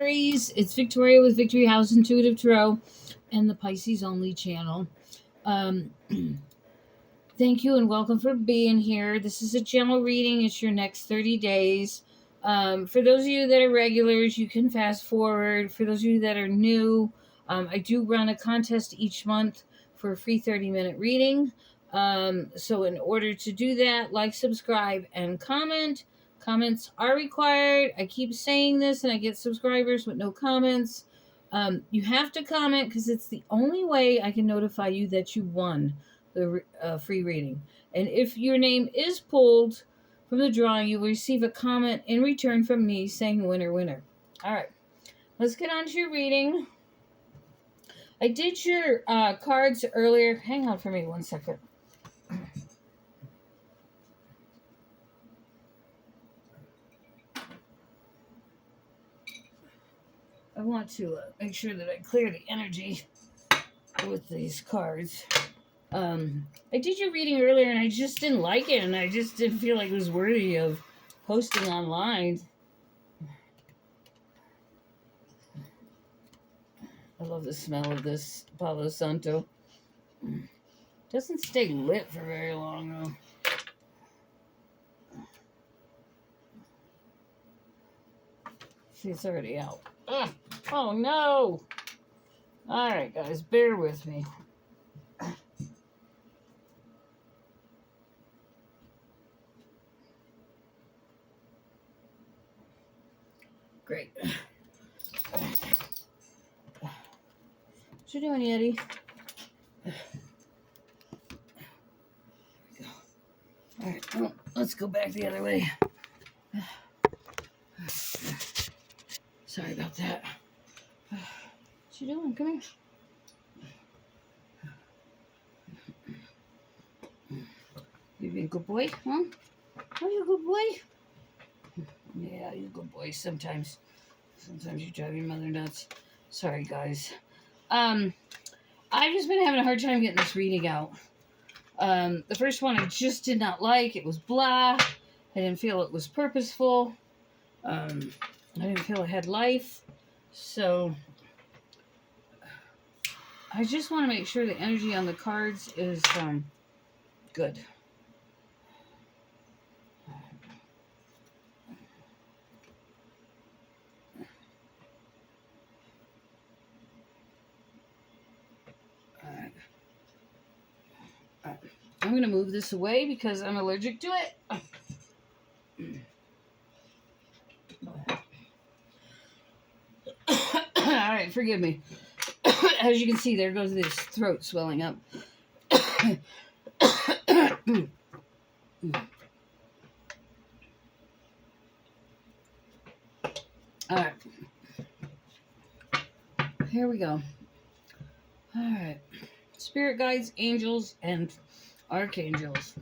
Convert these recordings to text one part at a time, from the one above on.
Aries, it's Victoria with Victory House Intuitive Tarot and the Pisces Only channel. Thank you and welcome for being here. This is a general reading. It's your next 30 days. For those of you that are regulars, you can fast forward. For those of you that are new, I do run a contest each month for a free 30-minute reading. So in order to do that, like, subscribe, and comment. Comments are required. I keep saying this and I get subscribers with no comments. You have to comment because it's the only way I can notify you that you won the free reading. And if your name is pulled from the drawing, you will receive a comment in return from me saying winner, winner. All right, let's get on to your reading. I did your cards earlier. Hang on for me 1 second. I want to make sure that I clear the energy with these cards. I did your reading earlier and I just didn't like it, and I just didn't feel like it was worthy of posting online. I love the smell of this Palo Santo. Doesn't stay lit for very long though. See, it's already out. Ugh. Oh no! Alright guys, bear with me. Great. What you doing, Yeti? Alright, well, let's go back the other way. Sorry about that. What you doing? Come here. You being a good boy, huh? Are you a good boy? Yeah, you're a good boy sometimes. Sometimes you drive your mother nuts. Sorry, guys. I've just been having a hard time getting this reading out. The first one I just did not like. It was blah. I didn't feel it was purposeful. I didn't feel it had life. So I just want to make sure the energy on the cards is good. I'm going to move this away because I'm allergic to it. All right, forgive me. As you can see, there goes this throat swelling up. All right. Here we go. All right. Spirit guides, angels, and archangels.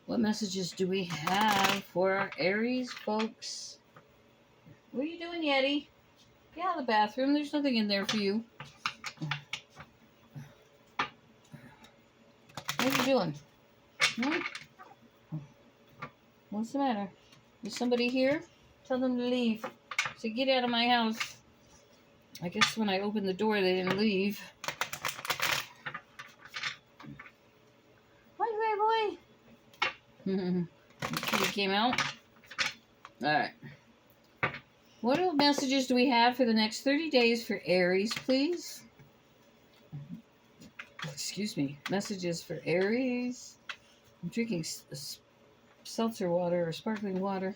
What messages do we have for our Aries folks? What are you doing, Yeti? Get out of the bathroom. There's nothing in there for you. What are you doing? What's the matter? Is somebody here? Tell them to leave. So get out of my house. I guess when I opened the door, they didn't leave. Hi, great boy. Kitty came out. All right. What messages do we have for the next 30 days for Aries, please? Excuse me. Messages for Aries. I'm drinking seltzer water or sparkling water.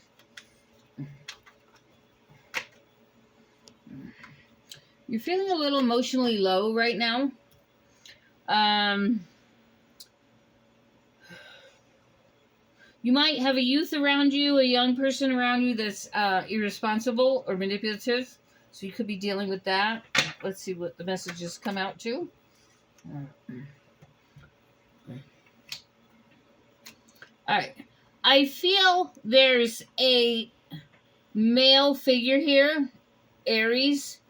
You're feeling a little emotionally low right now. You might have a youth around you, a young person around you that's irresponsible or manipulative. So you could be dealing with that. Let's see what the messages come out to. All right. I feel there's a male figure here, Aries.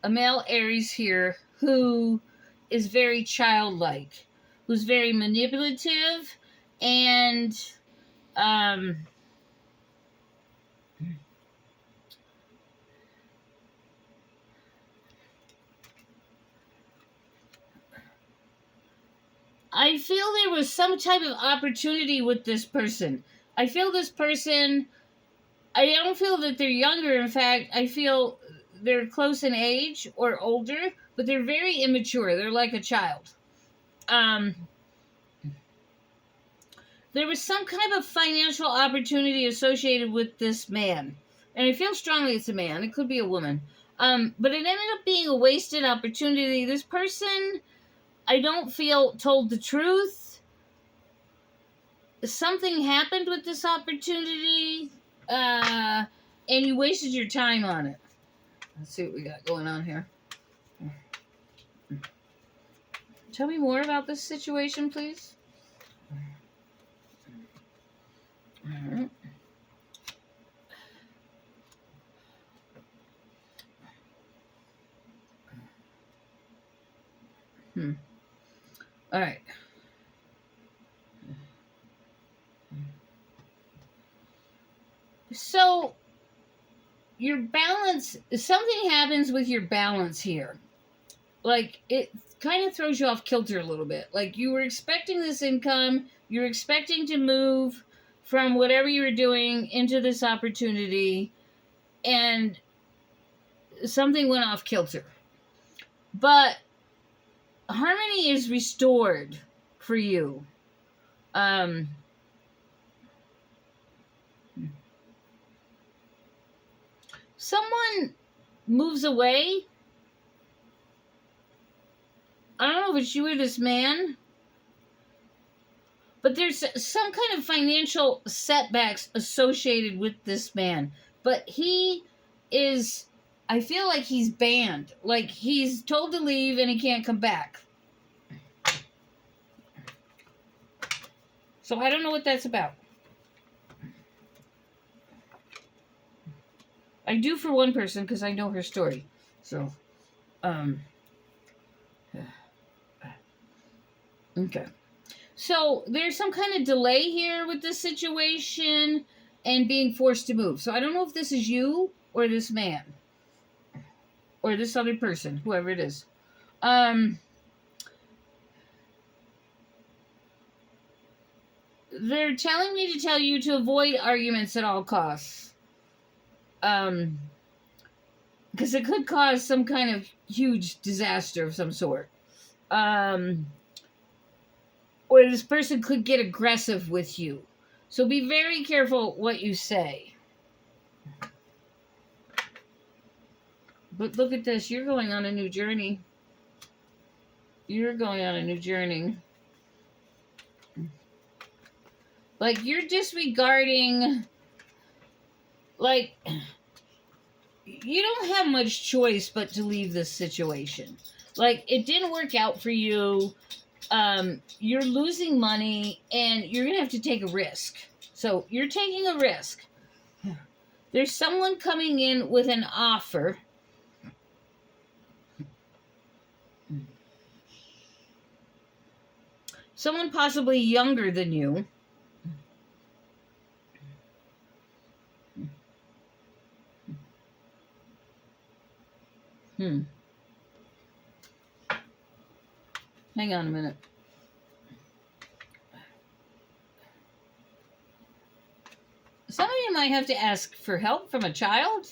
A male Aries here who is very childlike, who's very manipulative, and I feel there was some type of opportunity with this person. I feel this person, I don't feel that they're younger. In fact, I feel they're close in age or older, but they're very immature. They're like a child. Um, there was some kind of financial opportunity associated with this man. And I feel strongly it's a man. It could be a woman. But it ended up being a wasted opportunity. This person, I don't feel, told the truth. Something happened with this opportunity, and you wasted your time on it. Let's see what we got going on here. Tell me more about this situation, please. All right. All right. So, your balance, something happens with your balance here. Like, it kind of throws you off kilter a little bit. Like, you were expecting this income, you're expecting to move from whatever you were doing into this opportunity, and something went off kilter. But harmony is restored for you. Someone moves away. I don't know if it's you or this man, but there's some kind of financial setbacks associated with this man. But he is, I feel like he's banned. Like he's told to leave and he can't come back. So I don't know what that's about. I do for one person because I know her story. So, okay. So there's some kind of delay here with this situation and being forced to move. So I don't know if this is you or this man or this other person, whoever it is. They're telling me to tell you to avoid arguments at all costs. Because it could cause some kind of huge disaster of some sort. Or this person could get aggressive with you. So be very careful what you say. But look at this. You're going on a new journey. You're going on a new journey. Like, you're disregarding... Like... You don't have much choice but to leave this situation. Like, it didn't work out for you. You're losing money, and you're going to have to take a risk. So, you're taking a risk. There's someone coming in with an offer. Someone possibly younger than you. Hang on a minute. Some of you might have to ask for help from a child.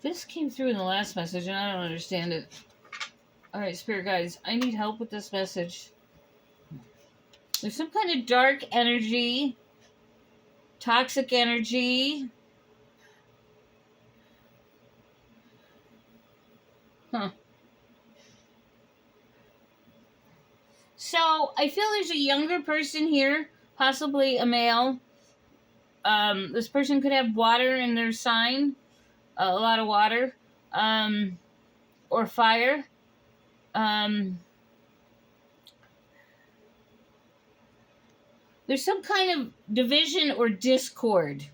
This came through in the last message, and I don't understand it. All right, Spirit Guides, I need help with this message. There's some kind of dark energy, toxic energy. So, I feel there's a younger person here, possibly a male. This person could have water in their sign, a lot of water, or fire. There's some kind of division or discord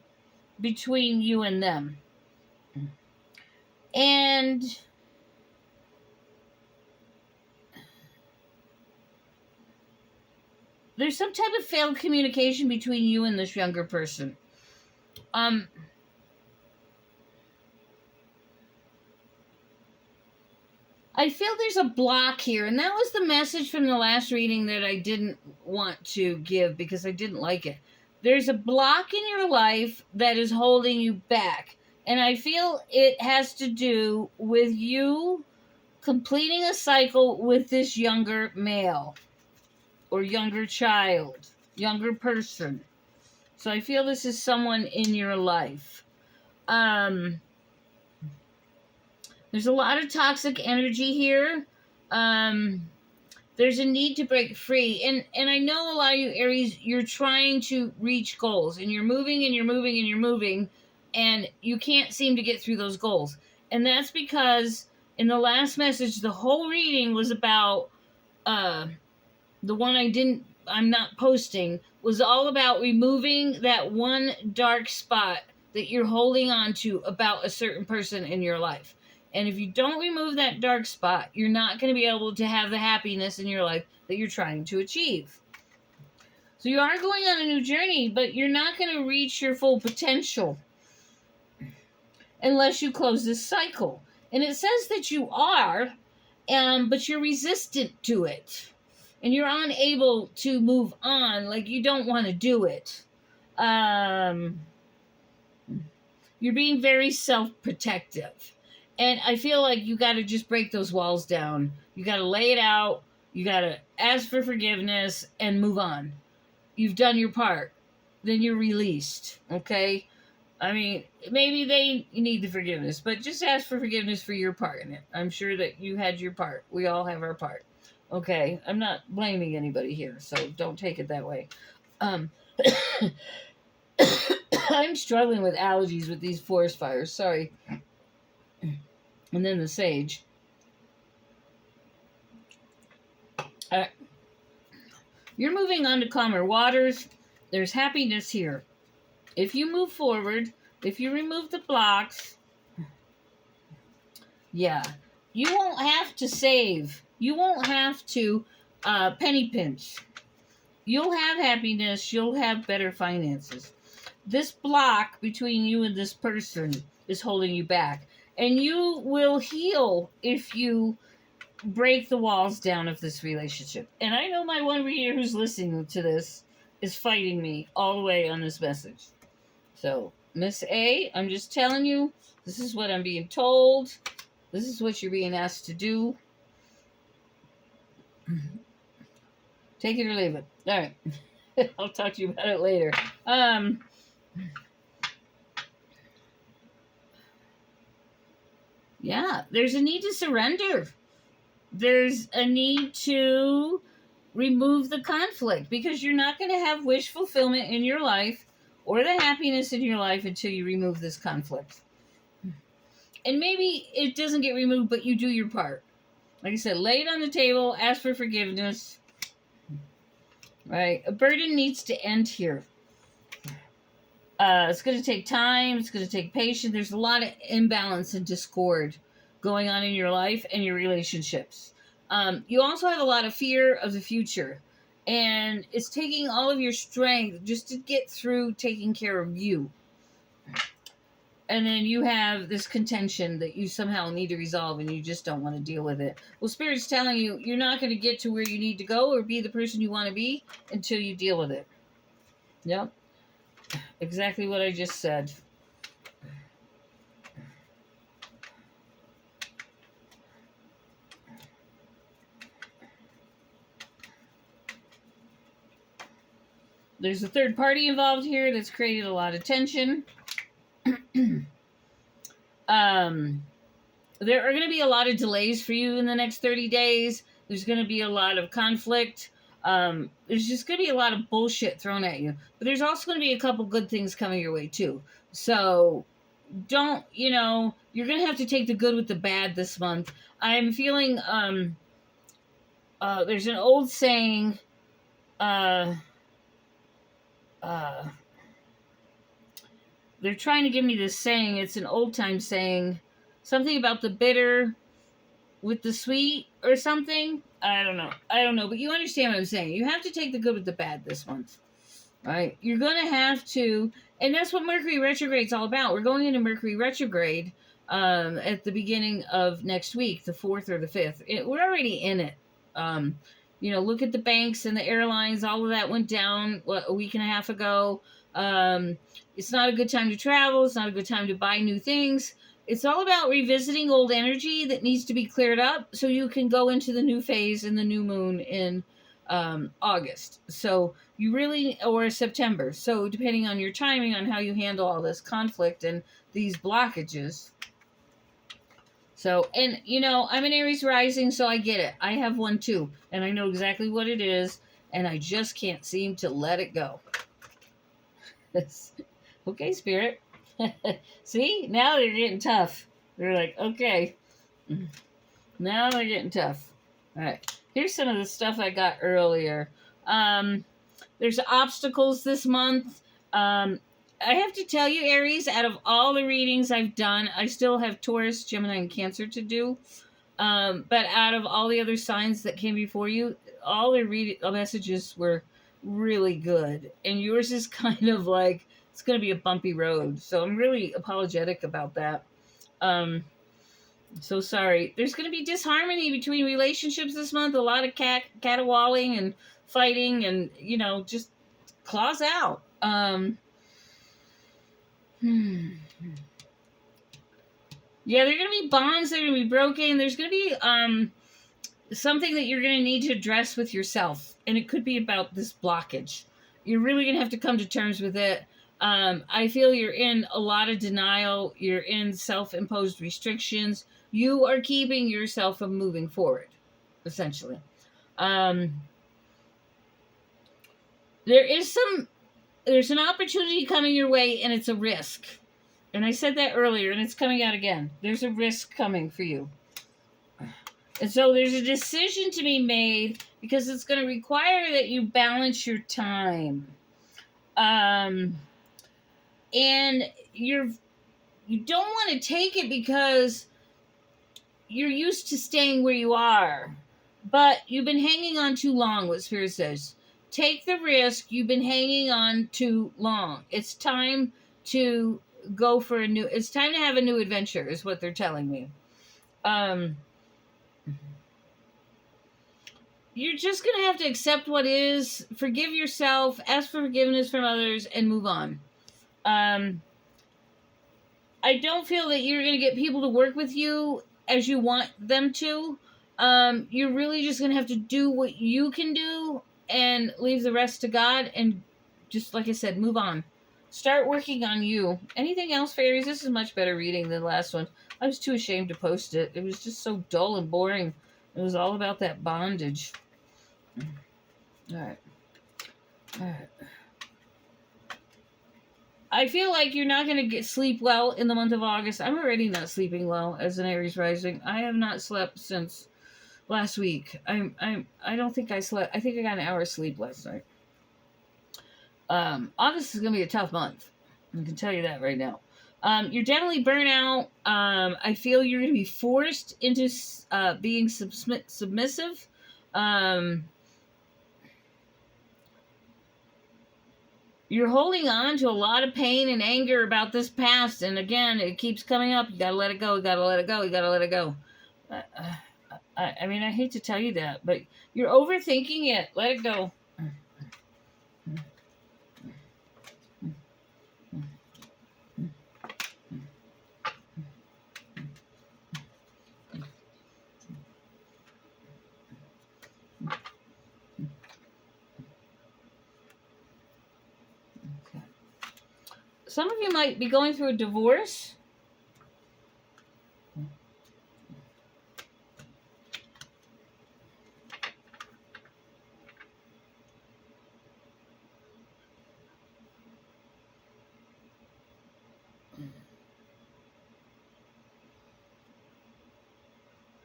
between you and them. And there's some type of failed communication between you and this younger person. I feel there's a block here, and that was the message from the last reading that I didn't want to give because I didn't like it. There's a block in your life that is holding you back, and I feel it has to do with you completing a cycle with this younger male or younger child, younger person. So I feel this is someone in your life. There's a lot of toxic energy here. There's a need to break free. And I know a lot of you Aries, you're trying to reach goals. And you're moving and you're moving and you're moving. And you can't seem to get through those goals. And that's because in the last message, the whole reading was about the one I'm not posting, was all about removing that one dark spot that you're holding on to about a certain person in your life. And if you don't remove that dark spot, you're not going to be able to have the happiness in your life that you're trying to achieve. So you are going on a new journey, but you're not going to reach your full potential unless you close this cycle. And it says that you are, but you're resistant to it. And you're unable to move on, like you don't want to do it. You're being very self-protective. And I feel like you got to just break those walls down. You got to lay it out. You got to ask for forgiveness and move on. You've done your part. Then you're released, okay? I mean, maybe they need the forgiveness, but just ask for forgiveness for your part in it. I'm sure that you had your part. We all have our part. Okay, I'm not blaming anybody here, so don't take it that way. I'm struggling with allergies with these forest fires. Sorry. And then the sage. You're moving on to calmer waters. There's happiness here. If you move forward, if you remove the blocks, yeah, you won't have to save. You won't have to penny pinch. You'll have happiness. You'll have better finances. This block between you and this person is holding you back. And you will heal if you break the walls down of this relationship. And I know my one reader who's listening to this is fighting me all the way on this message. So, Miss A, I'm just telling you, this is what I'm being told. This is what you're being asked to do. Take it or leave it. All right. I'll talk to you about it later. Yeah, there's a need to surrender. There's a need to remove the conflict because you're not going to have wish fulfillment in your life or the happiness in your life until you remove this conflict. And maybe it doesn't get removed, but you do your part. Like I said, lay it on the table, ask for forgiveness. Right? A burden needs to end here. It's going to take time. It's going to take patience. There's a lot of imbalance and discord going on in your life and your relationships. You also have a lot of fear of the future. And it's taking all of your strength just to get through taking care of you. And then you have this contention that you somehow need to resolve and you just don't want to deal with it. Well, Spirit's telling you you're not going to get to where you need to go or be the person you want to be until you deal with it. Yep. Exactly what I just said. There's a third party involved here that's created a lot of tension. There are going to be a lot of delays for you in the next 30 days. There's going to be a lot of conflict. There's just going to be a lot of bullshit thrown at you. But there's also going to be a couple good things coming your way, too. So, don't, you're going to have to take the good with the bad this month. I'm feeling, there's an old saying, they're trying to give me this saying. It's an old time saying, something about the bitter with the sweet or something. I don't know. But you understand what I'm saying. You have to take the good with the bad this month. Right? You're going to have to, and that's what Mercury retrograde's all about. We're going into Mercury retrograde at the beginning of next week, the 4th or the 5th. We're already in it. Look at the banks and the airlines. All of that went down a week and a half ago. It's not a good time to travel. It's not a good time to buy new things. It's all about revisiting old energy that needs to be cleared up so you can go into the new phase in the new moon in August. So you really, or September. So depending on your timing on how you handle all this conflict and these blockages. So, and I'm an Aries rising, so I get it. I have one too, and I know exactly what it is, and I just can't seem to let it go. Okay, Spirit. See, now they're getting tough. They're like, okay, now they're getting tough. All right, here's some of the stuff I got earlier. There's obstacles this month. I have to tell you, Aries, out of all the readings I've done, I still have Taurus, Gemini, and Cancer to do. But out of all the other signs that came before you, all the messages were really good. And yours is kind of like, it's going to be a bumpy road. So I'm really apologetic about that. So sorry. There's going to be disharmony between relationships this month. A lot of caterwauling and fighting and, just claws out. Yeah, there are going to be bonds that are going to be broken. There's going to be something that you're going to need to address with yourself. And it could be about this blockage. You're really going to have to come to terms with it. I feel you're in a lot of denial. You're in self-imposed restrictions. You are keeping yourself from moving forward, essentially. There's an opportunity coming your way, and it's a risk. And I said that earlier, and it's coming out again. There's a risk coming for you. And so there's a decision to be made because it's going to require that you balance your time. And you don't want to take it because you're used to staying where you are. But you've been hanging on too long, what Spirit says. Take the risk. You've been hanging on too long. It's time to go for it's time to have a new adventure, is what they're telling me. You're just going to have to accept what is, forgive yourself, ask for forgiveness from others, and move on. I don't feel that you're going to get people to work with you as you want them to. You're really just going to have to do what you can do and leave the rest to God and just, like I said, move on. Start working on you. Anything else for Aries? This is much better reading than the last one. I was too ashamed to post it. It was just so dull and boring. It was all about that bondage. All right. I feel like you're not going to sleep well in the month of August. I'm already not sleeping well as an Aries rising. I have not slept since last week. I don't think I slept. I think I got an hour's sleep last night. August is going to be a tough month. I can tell you that right now. You're definitely burnout. I feel you're going to be forced into being submissive. You're holding on to a lot of pain and anger about this past. And again, it keeps coming up. You got to let it go. You got to let it go. You got to let it go. I mean, I hate to tell you that, but you're overthinking it. Let it go. Some of you might be going through a divorce.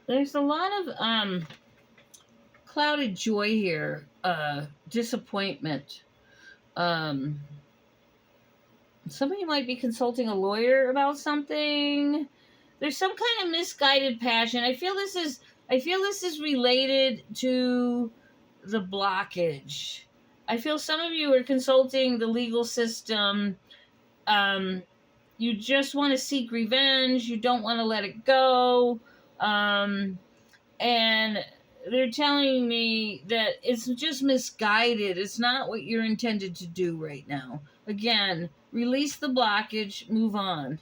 There's a lot of clouded joy here, disappointment. Some of you might be consulting a lawyer about something. There's some kind of misguided passion. I feel this is related to the blockage. I feel some of you are consulting the legal system. You just want to seek revenge. You don't want to let it go. And they're telling me that it's just misguided. It's not what you're intended to do right now. Again, release the blockage, move on.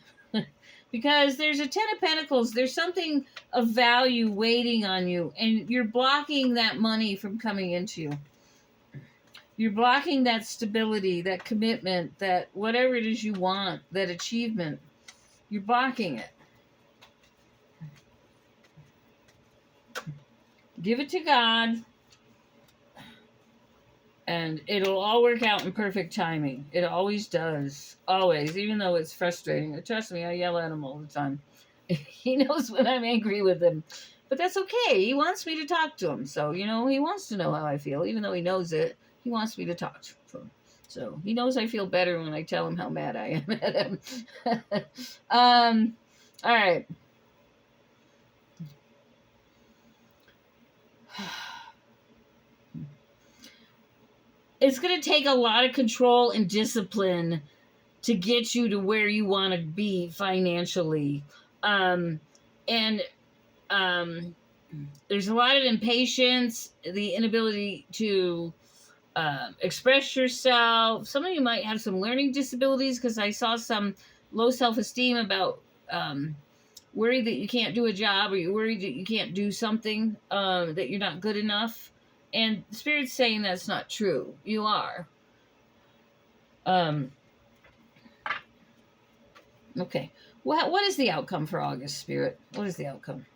Because there's a 10 of Pentacles. There's something of value waiting on you, and you're blocking that money from coming into you. You're blocking that stability, that commitment, that whatever it is you want, that achievement. You're blocking it. Give it to God, and it'll all work out in perfect timing. It always does. Always, even though it's frustrating. Trust me, I yell at him all the time. He knows when I'm angry with him. But that's okay. He wants me to talk to him. So, he wants to know how I feel. Even though he knows it, he wants me to talk to him. So, he knows I feel better when I tell him how mad I am at him. All right. It's going to take a lot of control and discipline to get you to where you want to be financially. There's a lot of impatience, the inability to express yourself. Some of you might have some learning disabilities, because I saw some low self-esteem about worried that you can't do a job, or you're worried that you can't do something, that you're not good enough. And Spirit's saying that's not true. You are. Okay. What is the outcome for August, Spirit? What is the outcome?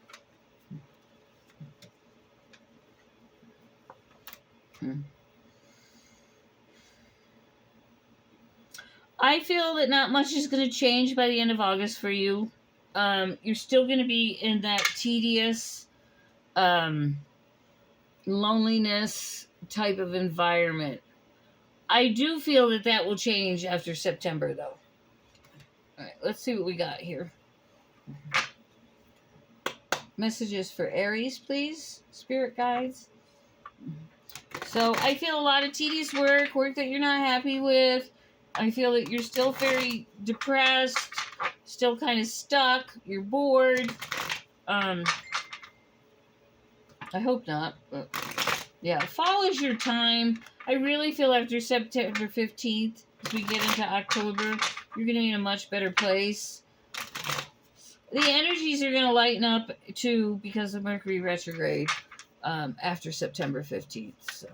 I feel that not much is going to change by the end of August for you. You're still going to be in that tedious, loneliness type of environment. I do feel that will change after September, though. All right, let's see what we got here. Messages for Aries, please, Spirit guides. So I feel a lot of tedious work that you're not happy with. I feel that you're still very depressed, still kind of stuck. You're bored. I hope not, but yeah, fall is your time. I really feel after September 15th, as we get into October, you're going to be in a much better place. The energies are going to lighten up, too, because of Mercury retrograde after September 15th. So,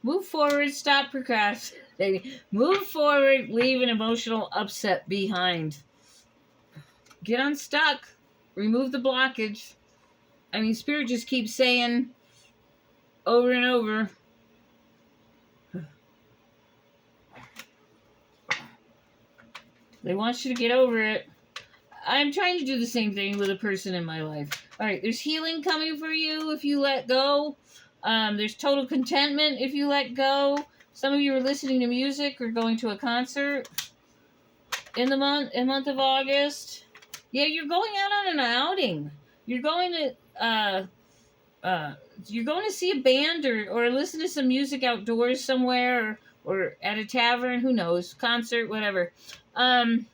move forward, stop procrastinating. Move forward, leave an emotional upset behind. Get unstuck. Remove the blockage. I mean, Spirit just keeps saying over and over. They want you to get over it. I'm trying to do the same thing with a person in my life. All right, there's healing coming for you if you let go. There's total contentment if you let go. Some of you are listening to music or going to a concert in the month of August. Yeah, you're going out on an outing. You're going to see a band or listen to some music outdoors somewhere, or at a tavern, who knows, concert, whatever. Some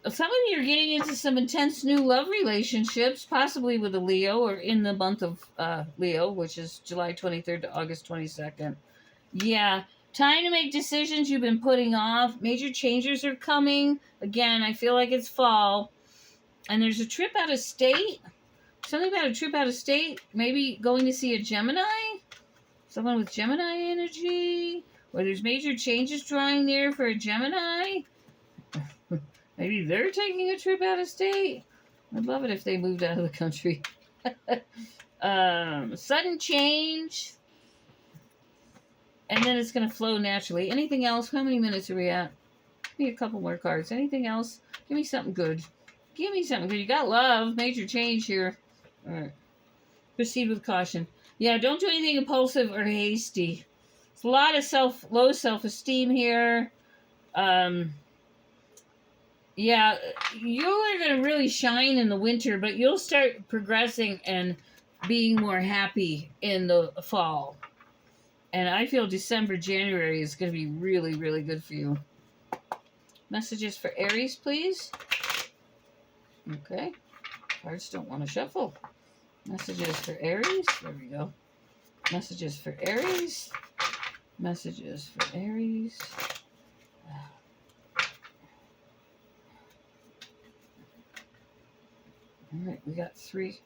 of you are getting into some intense new love relationships, possibly with a Leo, or in the month of Leo, which is July 23rd to August 22nd. Yeah, time to make decisions you've been putting off. Major changes are coming. Again, I feel like it's fall. And there's a trip out of state. Something about a trip out of state. Maybe going to see a Gemini. Someone with Gemini energy. Or there's major changes drawing near for a Gemini. Maybe they're taking a trip out of state. I'd love it if they moved out of the country. Sudden change. And then it's going to flow naturally. Anything else? How many minutes are we at? Give me a couple more cards. Anything else? Give me something good. Give me something good. You got love. Major change here. All right. Proceed with caution. Yeah, don't do anything impulsive or hasty. a lot of low self-esteem here. Yeah, you are going to really shine in the winter, but you'll start progressing and being more happy in the fall. And I feel December, January is going to be really, really good for you. Messages for Aries, please. Okay. Cards don't want to shuffle. Messages for Aries. There we go. Messages for Aries. Messages for Aries. All right, we got 3.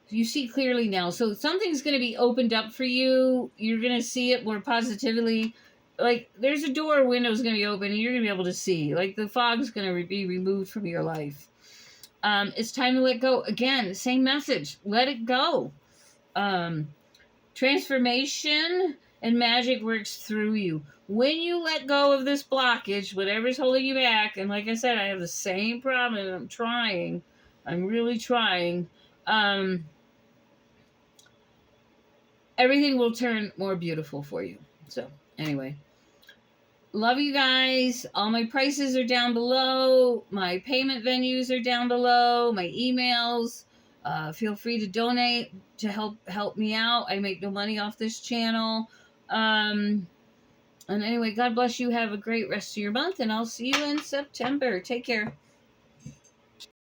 You see clearly now. So something's going to be opened up for you. You're going to see it more positively. Like there's a door or window is going to be open and you're going to be able to see. Like the fog's going to be removed from your life. It's time to let go. Again, same message. Let it go. Transformation and magic works through you. When you let go of this blockage, whatever's holding you back, and like I said, I have the same problem and I'm trying. I'm really trying. Everything will turn more beautiful for you. So, anyway. Love you guys. All my prices are down below. My payment venues are down below. My emails. Feel free to donate to help me out. I make no money off this channel. And anyway, God bless you. Have a great rest of your month, and I'll see you in September. Take care.